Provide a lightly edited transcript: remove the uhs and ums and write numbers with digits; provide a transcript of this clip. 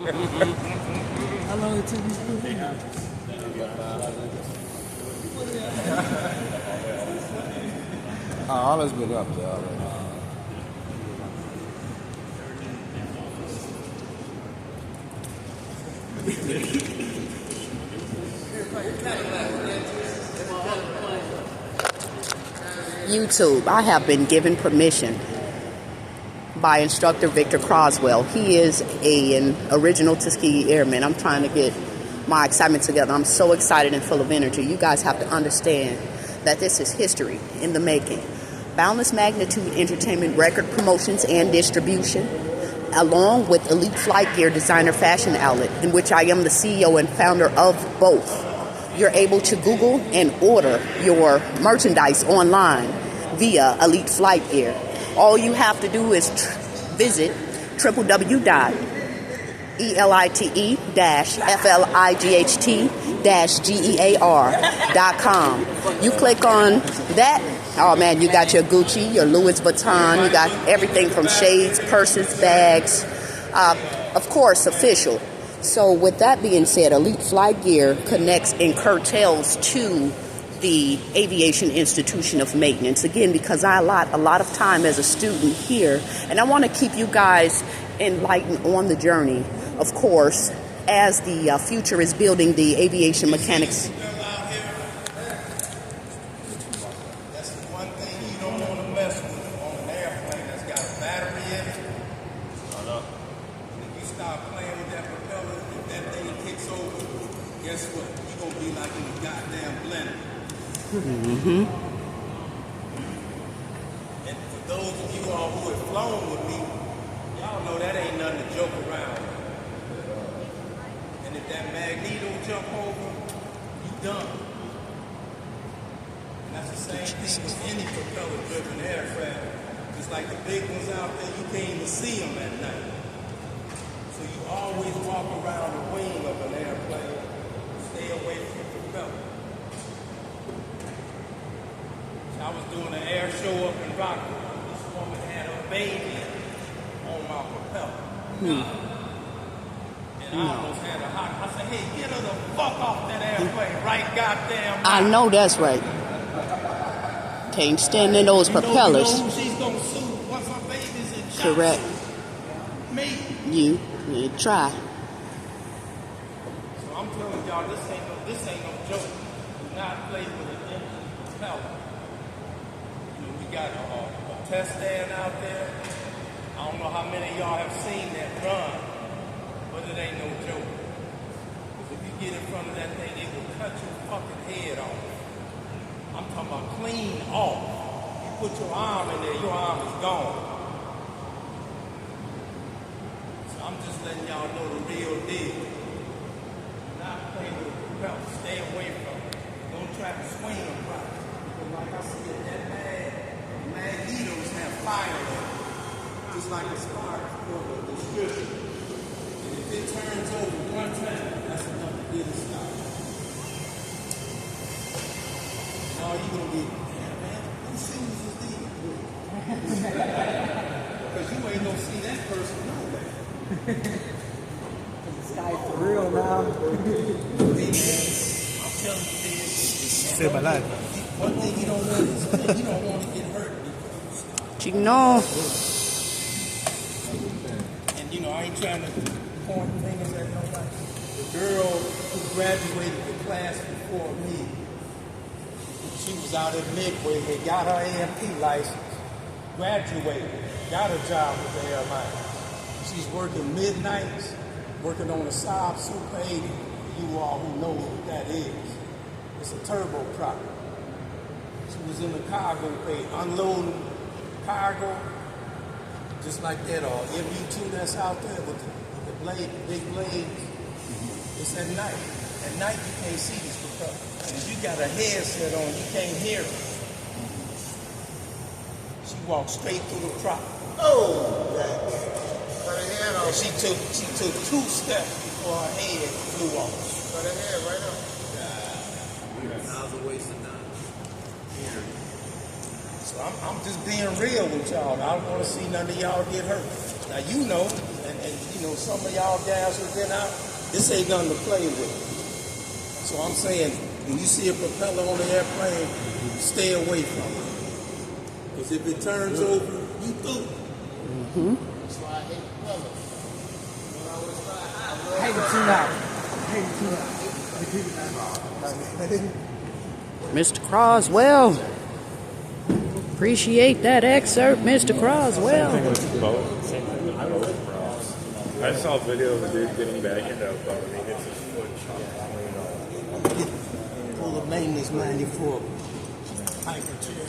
How long it took you to put in? All has been up there already. YouTube, I have been given permission by instructor Victor Croswell. He is an original Tuskegee Airman. I'm trying to get my excitement together. I'm so excited and full of energy. You guys have to understand that this is history in the making. Boundless Magnitude Entertainment Record Promotions and Distribution, along with Elite Flight Gear Designer Fashion Outlet, in which I am the CEO and founder of both. You're able to Google and order your merchandise online via Elite Flight Gear. All you have to do is visit www.elite-flight-gear.com. You click on that. Oh man, you got your Gucci, your Louis Vuitton, you got everything from shades, purses, bags, of course, official. So with that being said, Elite Flight Gear connects and curtails to the Aviation Institute of Maintenance. Again, because I allot a lot of time as a student here, and I want to keep you guys enlightened on the journey, of course, as the future is building the aviation mechanics. That's the one thing you don't want to mess with on an airplane that's got a battery in it. If you start playing with that propeller, if that thing kicks over, guess what? You're going to be like in a goddamn blender. Mm-hmm. And for those of you all who have flown with me, y'all know that ain't nothing to joke around with. And if that magneto jump over, you done. And that's the same thing with any propeller-driven aircraft. Just like the big ones out there, you can't even see them at night. So you always walk around the wing of an airplane, stay away from the propeller. I was doing an air show up in Rockville. This woman had a baby on my propeller. And I almost had a hot. I said, hey, get her the fuck off that airplane right goddamn now. I know that's right. Can't stand in those propellers. You know who she's going to sue once her baby's in shock? Correct. Me. You try. So I'm telling y'all, this ain't no joke. Do not play with an empty propeller. We got a test stand out there. I don't know how many of y'all have seen that run, but it ain't no joke. Because if you get in front of that thing, it will cut your fucking head off. I'm talking about clean off. You put your arm in there, your arm is gone. So I'm just letting y'all know the real deal. Do not play with the propeller. Stay away from it. Don't try to swing them right. Because like I said, that magnetos have fire in it, just like a spark for the distributor. And if it turns over one time, that's enough to get it started. And all you're going to get, man, whose shoes is these? Because you ain't going to see that person nowhere. The sky's for real now. Hey, man, I'm telling you this. Save my life. One thing you don't want is you don't want to get hurt. You know. And you know, I ain't trying to point fingers at nobody. The girl who graduated the class before me, she was out at Midway, had got her AMP license, graduated, got a job with the airline. She's working midnights, working on a Saab Super 80. You all who know what that is. It's a turboprop. She was in the cargo bay, unloading cargo, just like that MU2 that's out there with the blade, the big blades. It's at night. At night you can't see these propellers. And if you got a headset on, you can't hear it. She walked straight through the prop. Oh, and she took 2 steps before her head flew off. Cut her head right up. That was a waste of time. So I'm just being real with y'all. I don't want to see none of y'all get hurt. Now you know, and you know, some of y'all guys who've been out, this ain't nothing to play with. So I'm saying, when you see a propeller on the airplane, stay away from it. Because if it turns over, you through. Hey, tune out. Hey, tune out. Mr. Croswell. Appreciate that excerpt, Mr. Croswell. I saw a video of a dude getting back into a boat and he hits his foot Pull a maintenance 94 hyper chair.